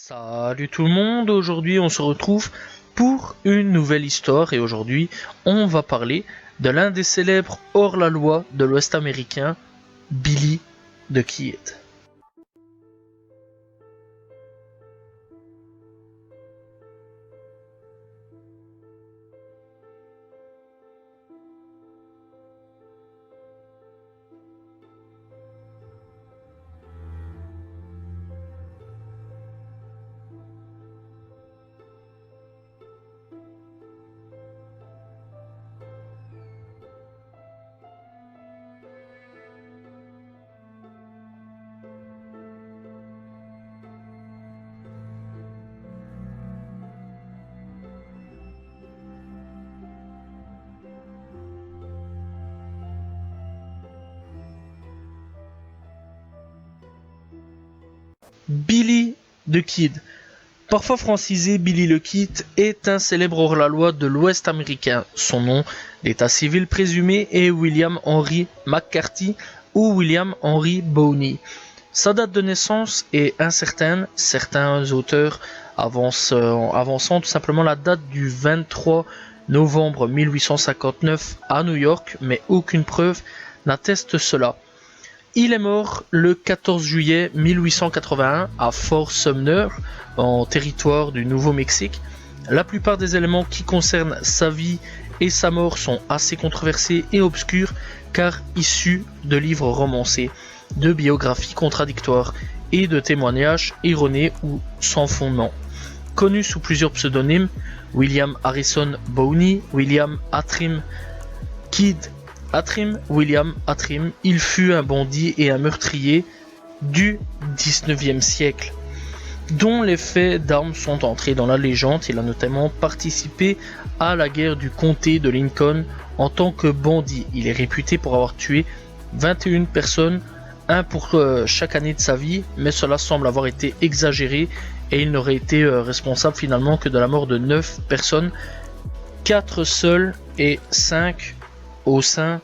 Salut tout le monde, aujourd'hui on se retrouve pour une nouvelle histoire et aujourd'hui on va parler de l'un des célèbres hors-la-loi de l'Ouest américain, Billy the Kid. Billy the Kid, parfois francisé Billy le Kid, est un célèbre hors-la-loi de l'Ouest américain. Son nom d'état civil présumé est William Henry McCarthy ou William Henry Bowney. Sa date de naissance est incertaine, certains auteurs avançant tout simplement la date du 23 novembre 1859 à New York, mais aucune preuve n'atteste cela. Il est mort le 14 juillet 1881 à Fort Sumner, en territoire du Nouveau-Mexique. La plupart des éléments qui concernent sa vie et sa mort sont assez controversés et obscurs car issus de livres romancés, de biographies contradictoires et de témoignages erronés ou sans fondement. Connu sous plusieurs pseudonymes, William Harrison Bowney, William Hatrim Kid Hatrim, William Hatrim, il fut un bandit et un meurtrier du XIXe siècle, dont les faits d'armes sont entrés dans la légende. Il a notamment participé à la guerre du comté de Lincoln en tant que bandit. Il est réputé pour avoir tué 21 personnes, un pour chaque année de sa vie, mais cela semble avoir été exagéré et il n'aurait été responsable finalement que de la mort de 9 personnes, 4 seuls et 5 au sein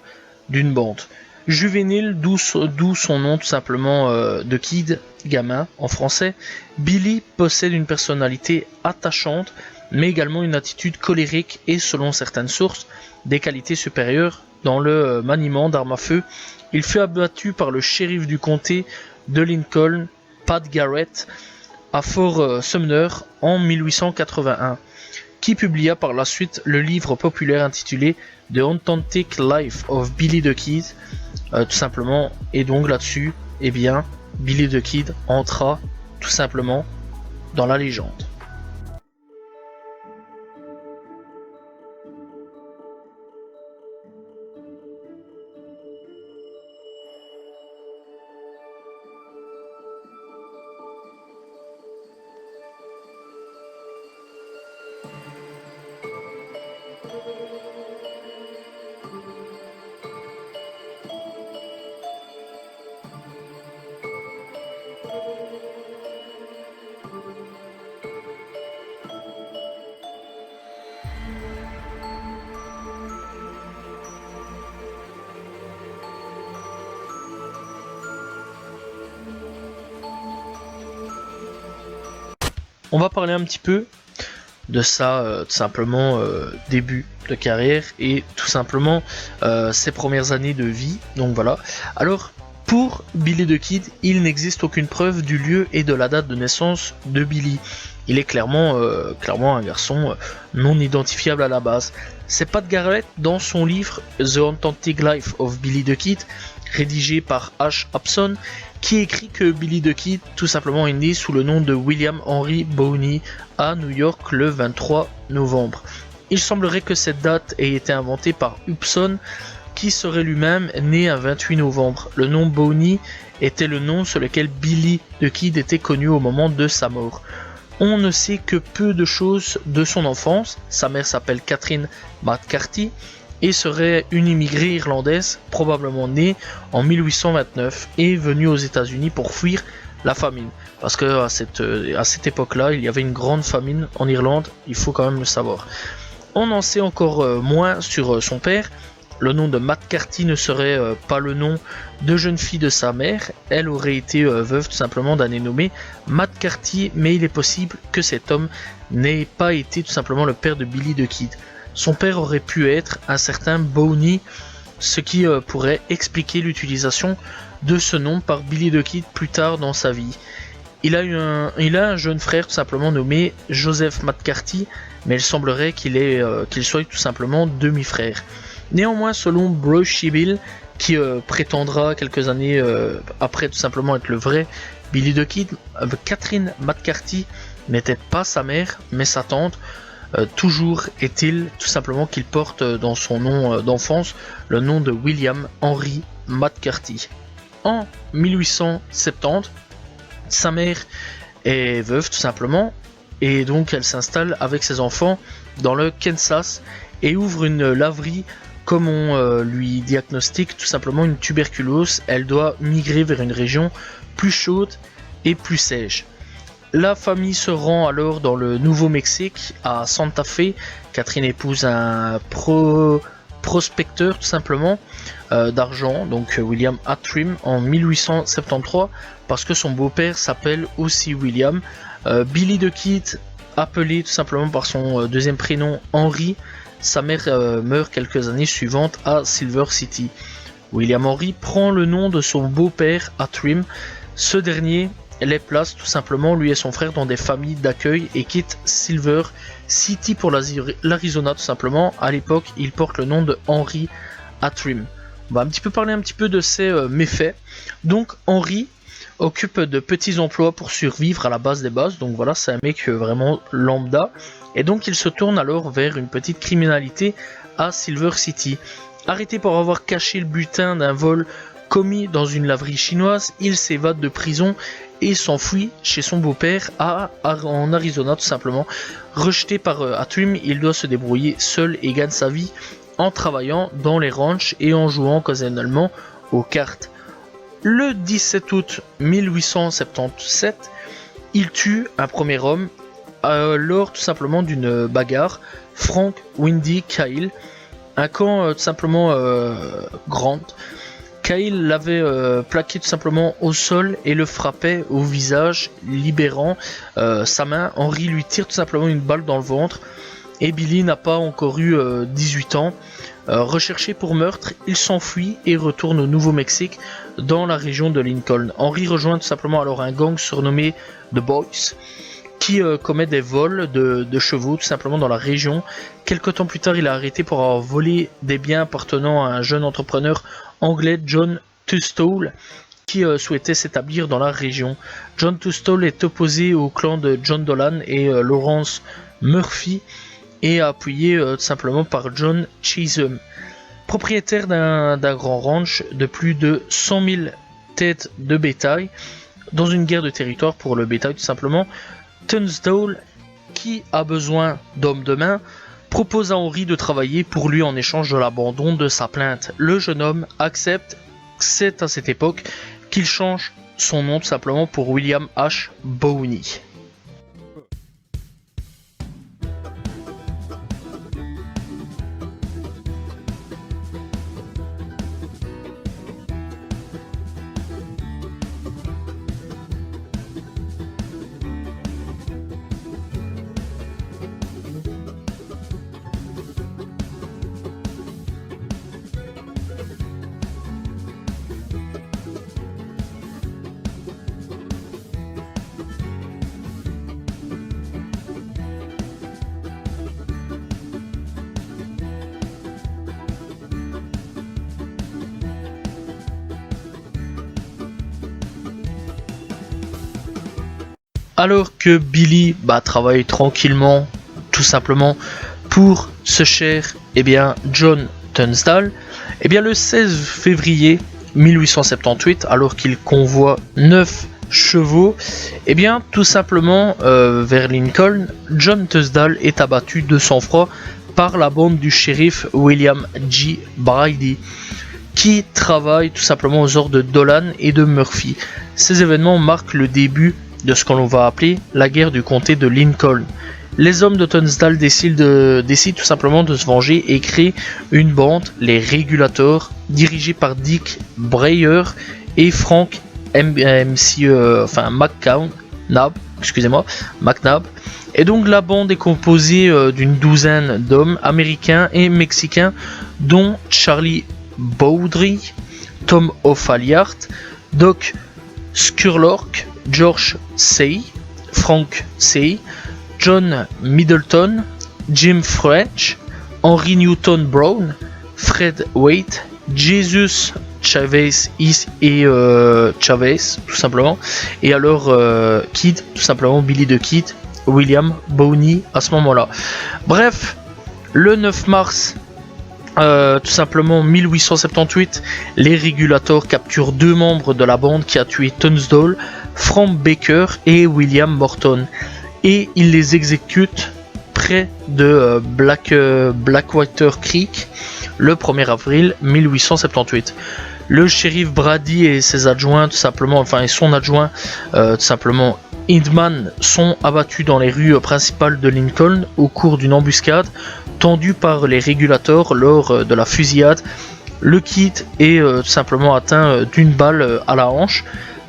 d'une bande. Juvénile, d'où son nom tout simplement de Kid, gamin en français, Billy possède une personnalité attachante, mais également une attitude colérique et, selon certaines sources, des qualités supérieures dans le maniement d'armes à feu. Il fut abattu par le shérif du comté de Lincoln, Pat Garrett, à Fort Sumner en 1881, qui publia par la suite le livre populaire intitulé The Authentic Life of Billy the Kid, tout simplement, et donc là-dessus, eh bien, Billy the Kid entra tout simplement dans la légende. On va parler un petit peu de ça, tout simplement début de carrière et tout simplement ses premières années de vie. Donc voilà. Alors pour Billy the Kid, il n'existe aucune preuve du lieu et de la date de naissance de Billy. Il est clairement un garçon non identifiable à la base. C'est Pat Garrett dans son livre The Authentic Life of Billy the Kid, rédigé par H. Upson, qui écrit que Billy the Kid tout simplement est né sous le nom de William Henry Bowney à New York le 23 novembre. Il semblerait que cette date ait été inventée par Upson, qui serait lui-même né un 28 novembre. Le nom Bowney était le nom sur lequel Billy the Kid était connu au moment de sa mort. On ne sait que peu de choses de son enfance. Sa mère s'appelle Catherine McCarthy et serait une immigrée irlandaise, probablement née en 1829 et venue aux États-Unis pour fuir la famine. Parce que à cette époque-là, il y avait une grande famine en Irlande, il faut quand même le savoir. On en sait encore moins sur son père, Le nom de Matt Carty ne serait pas le nom de jeune fille de sa mère, elle aurait été veuve tout simplement d'un nommé Matt Carty, mais il est possible que cet homme n'ait pas été tout simplement le père de Billy the Kid. Son père aurait pu être un certain Bowney, ce qui pourrait expliquer l'utilisation de ce nom par Billy the Kid plus tard dans sa vie. Il a un jeune frère tout simplement nommé Joseph Matt Carty, mais il semblerait qu'il soit tout simplement demi-frère. Néanmoins, selon Bruce Bill, qui prétendra quelques années après tout simplement être le vrai Billy the Kid, Catherine Matt Carty n'était pas sa mère, mais sa tante. Toujours est-il tout simplement qu'il porte dans son nom d'enfance le nom de William Henry Matt Carty. En 1870, sa mère est veuve tout simplement, et donc elle s'installe avec ses enfants dans le Kansas et ouvre une laverie. Comme on lui diagnostique tout simplement une tuberculose, elle doit migrer vers une région plus chaude et plus sèche. La famille se rend alors dans le Nouveau-Mexique, à Santa Fe. Catherine épouse un prospecteur tout simplement d'argent, donc William Attrim, en 1873, parce que son beau-père s'appelle aussi William. Billy the Kid, appelé tout simplement par son deuxième prénom Henry, sa mère meurt quelques années suivantes à Silver City. William Henry prend le nom de son beau-père Attrim. Ce dernier les place tout simplement, lui et son frère, dans des familles d'accueil et quitte Silver City pour l'Arizona tout simplement. À l'époque, il porte le nom de Henry Attrim. On va parler un petit peu de ses méfaits. Donc Henry occupe de petits emplois pour survivre à la base des bases. Donc voilà, c'est un mec vraiment lambda. Et donc il se tourne alors vers une petite criminalité à Silver City. Arrêté pour avoir caché le butin d'un vol commis dans une laverie chinoise, il s'évade de prison et s'enfuit chez son beau-père en Arizona tout simplement. Rejeté par Attrim, il doit se débrouiller seul et gagne sa vie en travaillant dans les ranchs et en jouant occasionnellement aux cartes. Le 17 août 1877, il tue un premier homme lors tout simplement d'une bagarre, Frank Windy Kyle, un camp tout simplement Grant. Kyle l'avait plaqué tout simplement au sol et le frappait au visage, libérant sa main. Henry lui tire tout simplement une balle dans le ventre et Billy n'a pas encore eu 18 ans. Recherché pour meurtre, il s'enfuit et retourne au Nouveau-Mexique dans la région de Lincoln. Henry rejoint tout simplement alors un gang surnommé The Boys qui commet des vols de chevaux tout simplement dans la région. Quelque temps plus tard, il est arrêté pour avoir volé des biens appartenant à un jeune entrepreneur anglais, John Tustall, qui souhaitait s'établir dans la région. John Tustall est opposé au clan de John Dolan et Lawrence Murphy et appuyé tout simplement par John Chisholm. Propriétaire d'un grand ranch de plus de 100 000 têtes de bétail, dans une guerre de territoire pour le bétail tout simplement, Tunstall, qui a besoin d'hommes de main, propose à Henry de travailler pour lui en échange de l'abandon de sa plainte. Le jeune homme accepte. C'est à cette époque qu'il change son nom tout simplement pour William H. Bowney. Alors que Billy travaille tranquillement, tout simplement, pour ce cher John Tunstall, le 16 février 1878, alors qu'il convoie 9 chevaux, tout simplement vers Lincoln, John Tunstall est abattu de sang-froid par la bande du shérif William G. Brady, qui travaille tout simplement aux ordres de Dolan et de Murphy. Ces événements marquent le début de ce qu'on va appeler la guerre du comté de Lincoln. Les hommes de Tunstall décident tout simplement de se venger et créent une bande, les Régulators, dirigée par Dick Breyer et Frank McNabb. Et donc la bande est composée d'une douzaine d'hommes américains et mexicains, dont Charlie Bowdry, Tom O'Fallard, Doc Scurlock, George Say, Frank Say, John Middleton, Jim French, Henry Newton Brown, Fred Waite, Jesus Chavez et Chavez tout simplement, et alors Kid, tout simplement Billy the Kid, William Bowney à ce moment-là. Bref, le 9 mars tout simplement 1878, les Régulators capturent 2 membres de la bande qui a tué Tunstall, Frank Baker et William Morton, et ils les exécutent près de Blackwater Creek le 1er avril 1878. Le shérif Brady et ses adjoints, tout simplement, et son adjoint, tout simplement Hindman, sont abattus dans les rues principales de Lincoln au cours d'une embuscade tendue par les Régulators lors de la fusillade. Le Kid est tout simplement atteint d'une balle à la hanche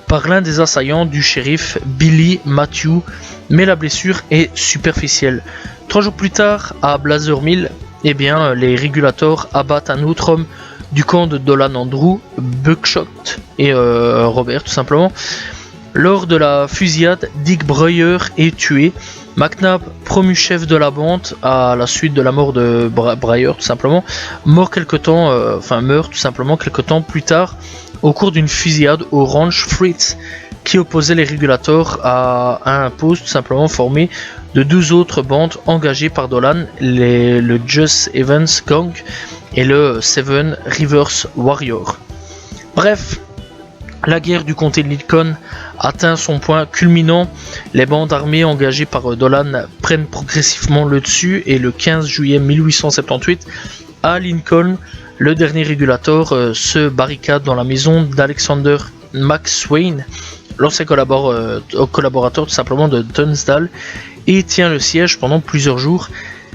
par l'un des assaillants du shérif Billy Matthew, mais la blessure est superficielle. 3 jours plus tard, à Blazer Mill, les Régulators abattent un autre homme du camp de Dolan, Andrew, Buckshot et Robert tout simplement. Lors de la fusillade, Dick Breyer est tué. McNabb, promu chef de la bande à la suite de la mort de Breyer tout simplement, meurt quelque temps plus tard au cours d'une fusillade au ranch Fritz qui opposait les Régulators à un poste tout simplement formé de 2 autres bandes engagées par Dolan, le Just Evans Gang et le Seven Rivers Warrior. Bref, la guerre du comté de Lincoln atteint son point culminant. Les bandes armées engagées par Dolan prennent progressivement le dessus et le 15 juillet 1878, à Lincoln, le dernier Régulator se barricade dans la maison d'Alexander McSwain, l'ancien collaborateur tout simplement de Tunstall, et tient le siège pendant plusieurs jours.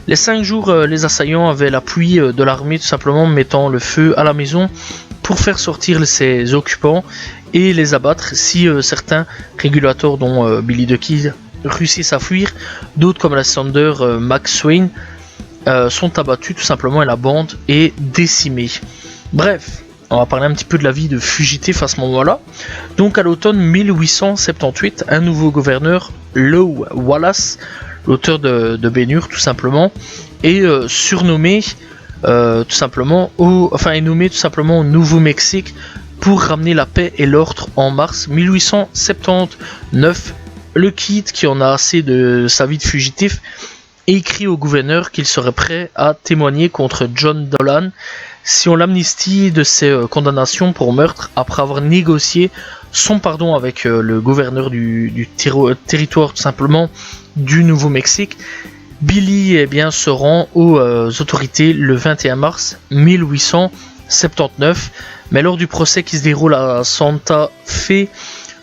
Les 5 jours, les assaillants avaient l'appui de l'armée tout simplement mettant le feu à la maison pour faire sortir ses occupants et les abattre si certains Régulators, dont Billy the Kid, réussissent à fuir. D'autres comme Alexander McSwain sont abattus tout simplement et la bande est décimée. Bref, on va parler un petit peu de la vie de fugitifs à ce moment-là. Donc à l'automne 1878, un nouveau gouverneur, Lew Wallace, l'auteur de Ben-Hur tout simplement, est nommé tout simplement au Nouveau-Mexique pour ramener la paix et l'ordre. En mars 1879, le Kid, qui en a assez de sa vie de fugitif, écrit au gouverneur qu'il serait prêt à témoigner contre John Dolan si on l'amnistie de ses condamnations pour meurtre après avoir négocié son pardon avec le gouverneur du territoire tout simplement du Nouveau-Mexique. Billy se rend aux autorités le 21 mars 1879, mais lors du procès qui se déroule à Santa Fe,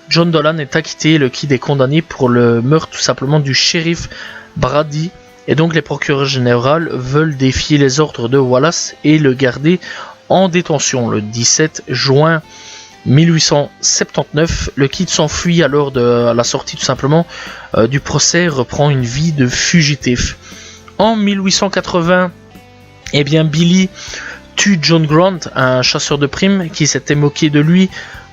John Dolan est acquitté, le Kid est condamné pour le meurtre tout simplement du shérif Brady, et donc les procureurs généraux veulent défier les ordres de Wallace et le garder en détention. Le 17 juin 1879, le Kid s'enfuit alors à la sortie tout simplement du procès, reprend une vie de fugitif. En 1880, Billy tue John Grant, un chasseur de primes qui s'était moqué de lui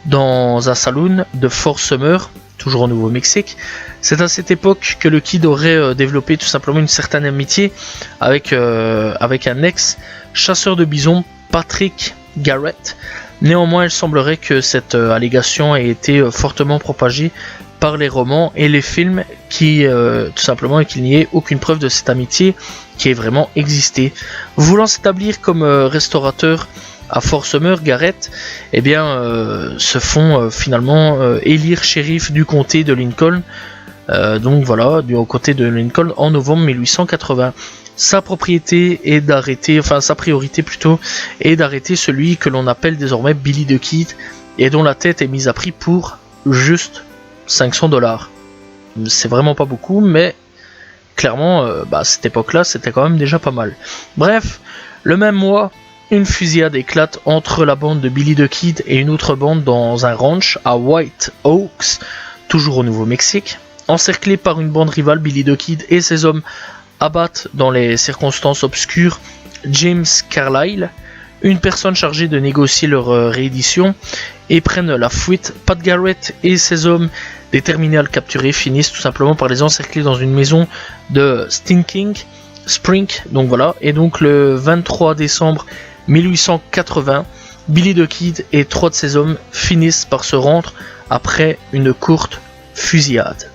dans un saloon de Fort Summer, toujours au Nouveau-Mexique. C'est à cette époque que le Kid aurait développé tout simplement une certaine amitié avec un ex-chasseur de bisons, Patrick Garrett. Néanmoins, il semblerait que cette allégation ait été fortement propagée par les romans et les films, tout simplement, et qu'il n'y ait aucune preuve de cette amitié qui ait vraiment existé. Voulant s'établir comme restaurateur à Fort Summer, Garrett se font finalement élire shérif du comté de Lincoln, donc voilà, du côté de Lincoln en novembre 1880. Sa priorité est d'arrêter celui que l'on appelle désormais Billy the Kid et dont la tête est mise à prix pour juste $500. C'est vraiment pas beaucoup, mais clairement, à cette époque-là, c'était quand même déjà pas mal. Bref, le même mois, une fusillade éclate entre la bande de Billy the Kid et une autre bande dans un ranch à White Oaks, toujours au Nouveau-Mexique. Encerclés par une bande rivale, Billy the Kid et ses hommes abattent dans les circonstances obscures James Carlyle, une personne chargée de négocier leur réédition, et prennent la fuite. Pat Garrett et ses hommes, déterminés à le capturer, finissent tout simplement par les encercler dans une maison de Stinking Spring. Donc voilà, et donc le 23 décembre 1880, Billy the Kid et 3 de ses hommes finissent par se rendre après une courte fusillade.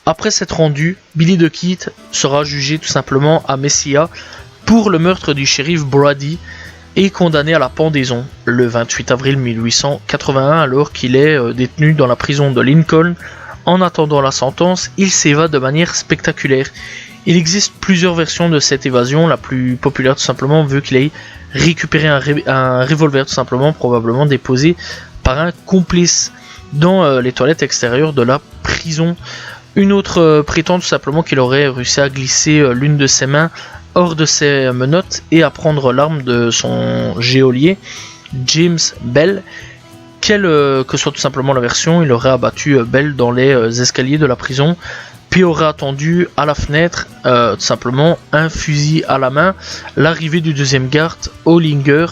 Après s'être rendu, Billy the Kid sera jugé tout simplement à Mesilla pour le meurtre du shérif Brady et condamné à la pendaison le 28 avril 1881 alors qu'il est détenu dans la prison de Lincoln. En attendant la sentence, il s'évade de manière spectaculaire. Il existe plusieurs versions de cette évasion, la plus populaire tout simplement veut qu'il ait récupéré un revolver tout simplement, probablement déposé par un complice dans les toilettes extérieures de la prison. Une autre prétend tout simplement qu'il aurait réussi à glisser l'une de ses mains hors de ses menottes et à prendre l'arme de son geôlier, James Bell. Quelle que soit tout simplement la version, il aurait abattu Bell dans les escaliers de la prison, puis aurait attendu à la fenêtre, tout simplement, un fusil à la main, l'arrivée du deuxième garde, Hollinger,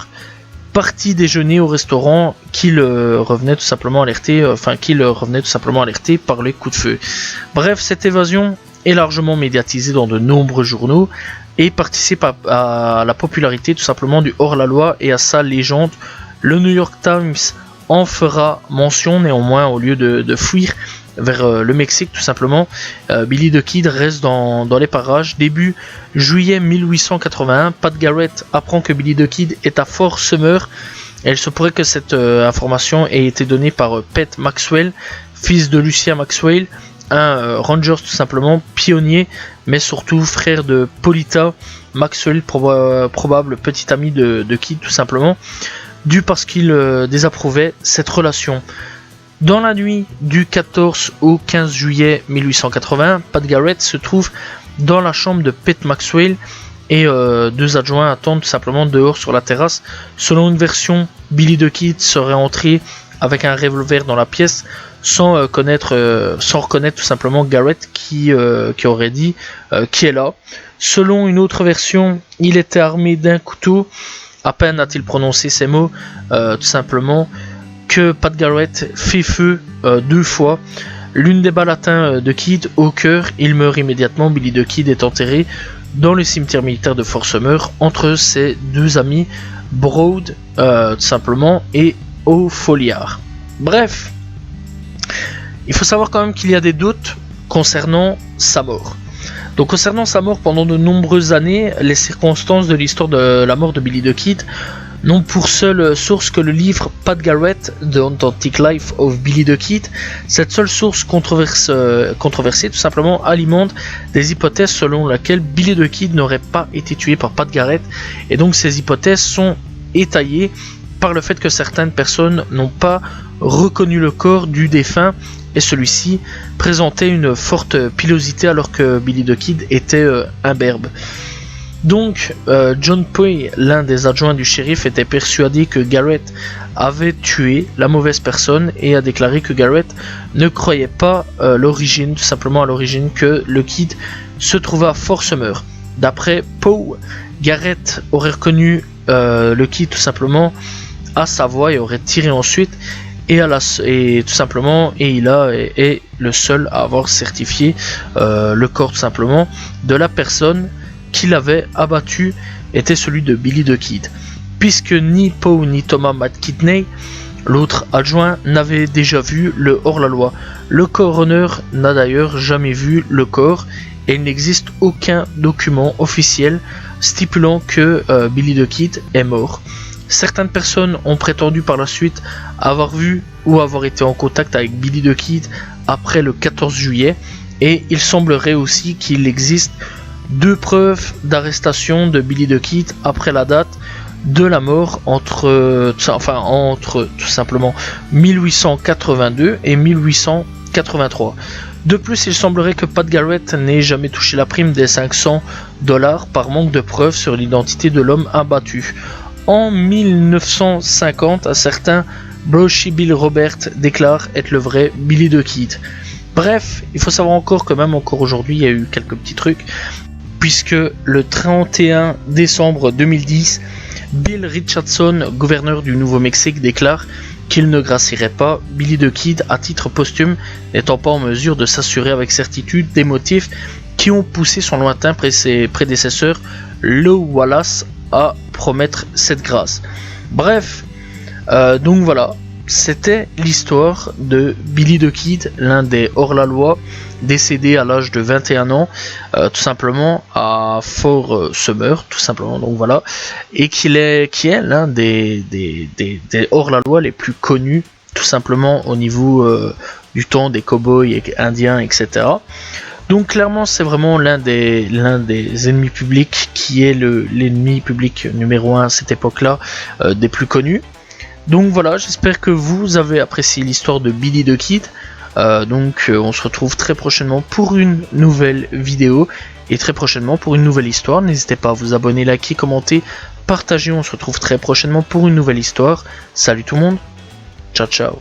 parti déjeuner au restaurant qu'il revenait tout simplement alerté, par les coups de feu. Bref, cette évasion est largement médiatisée dans de nombreux journaux et participe à la popularité tout simplement du hors-la-loi et à sa légende. Le New York Times en fera mention, néanmoins au lieu de fuir vers le Mexique tout simplement, Billy the Kid reste dans les parages. Début juillet 1881, Pat Garrett apprend que Billy the Kid est à Fort Summer. Il se pourrait que cette information ait été donnée par Pete Maxwell, fils de Lucia Maxwell, un ranger tout simplement, pionnier, mais surtout frère de Polita Maxwell, probable petit ami de Kid tout simplement, dû parce qu'il désapprouvait cette relation. Dans la nuit du 14 au 15 juillet 1880, Pat Garrett se trouve dans la chambre de Pete Maxwell et deux adjoints attendent tout simplement dehors sur la terrasse. Selon une version, Billy the Kid serait entré avec un revolver dans la pièce sans reconnaître tout simplement Garrett qui aurait dit qui est là. Selon une autre version, il était armé d'un couteau. À peine a-t-il prononcé ces mots, tout simplement, que Pat Garrett fait feu 2 fois. L'une des balles atteint de Kid au cœur, il meurt immédiatement. Billy the Kid est enterré dans le cimetière militaire de Fort Summer entre ses deux amis Broad tout simplement et O'Folliard. Bref, il faut savoir quand même qu'il y a des doutes concernant sa mort. Donc concernant sa mort, pendant de nombreuses années, les circonstances de l'histoire de la mort de Billy the Kid n'ont pour seule source que le livre Pat Garrett, The Authentic Life of Billy the Kid. Cette seule source controversée tout simplement alimente des hypothèses selon lesquelles Billy the Kid n'aurait pas été tué par Pat Garrett, et donc ces hypothèses sont étayées par le fait que certaines personnes n'ont pas reconnu le corps du défunt et celui-ci présentait une forte pilosité alors que Billy the Kid était imberbe. Donc John Poy, l'un des adjoints du shérif, était persuadé que Garrett avait tué la mauvaise personne et a déclaré que Garrett ne croyait pas tout simplement à l'origine que le Kid se trouvait à Fort Summer. D'après Poe, Garrett aurait reconnu le Kid tout simplement à sa voix et aurait tiré ensuite et tout simplement il est le seul à avoir certifié le corps tout simplement de la personne qu'il avait abattu était celui de Billy the Kid, puisque ni Poe ni Thomas McKinney, l'autre adjoint, n'avaient déjà vu le hors-la-loi. Le coroner n'a d'ailleurs jamais vu le corps et il n'existe aucun document officiel stipulant que Billy the Kid est mort. Certaines personnes ont prétendu par la suite avoir vu ou avoir été en contact avec Billy the Kid après le 14 juillet et il semblerait aussi qu'il existe 2 preuves d'arrestation de Billy the Kid après la date de la mort entre tout simplement 1882 et 1883. De plus, il semblerait que Pat Garrett n'ait jamais touché la prime des $500 par manque de preuves sur l'identité de l'homme abattu. En 1950, un certain Brochy Bill Robert déclare être le vrai Billy the Kid. Bref, il faut savoir encore que même encore aujourd'hui, il y a eu quelques petits trucs, puisque le 31 décembre 2010, Bill Richardson, gouverneur du Nouveau-Mexique, déclare qu'il ne gracierait pas Billy the Kid à titre posthume, n'étant pas en mesure de s'assurer avec certitude des motifs qui ont poussé son lointain prédécesseur, Lew Wallace, à promettre cette grâce. Bref, donc voilà, c'était l'histoire de Billy the Kid, l'un des hors-la-loi, décédé à l'âge de 21 ans, tout simplement à Fort Summer, tout simplement, donc voilà, et qui est l'un des hors-la-loi les plus connus, tout simplement au niveau du temps des cow-boys indiens, etc. Donc clairement c'est vraiment l'un des ennemis publics qui est l'ennemi public numéro 1 à cette époque-là, des plus connus. Donc voilà, j'espère que vous avez apprécié l'histoire de Billy the Kid. On se retrouve très prochainement pour une nouvelle vidéo et très prochainement pour une nouvelle histoire. N'hésitez pas à vous abonner, liker, commenter, partager. On se retrouve très prochainement pour une nouvelle histoire. Salut tout le monde, ciao ciao.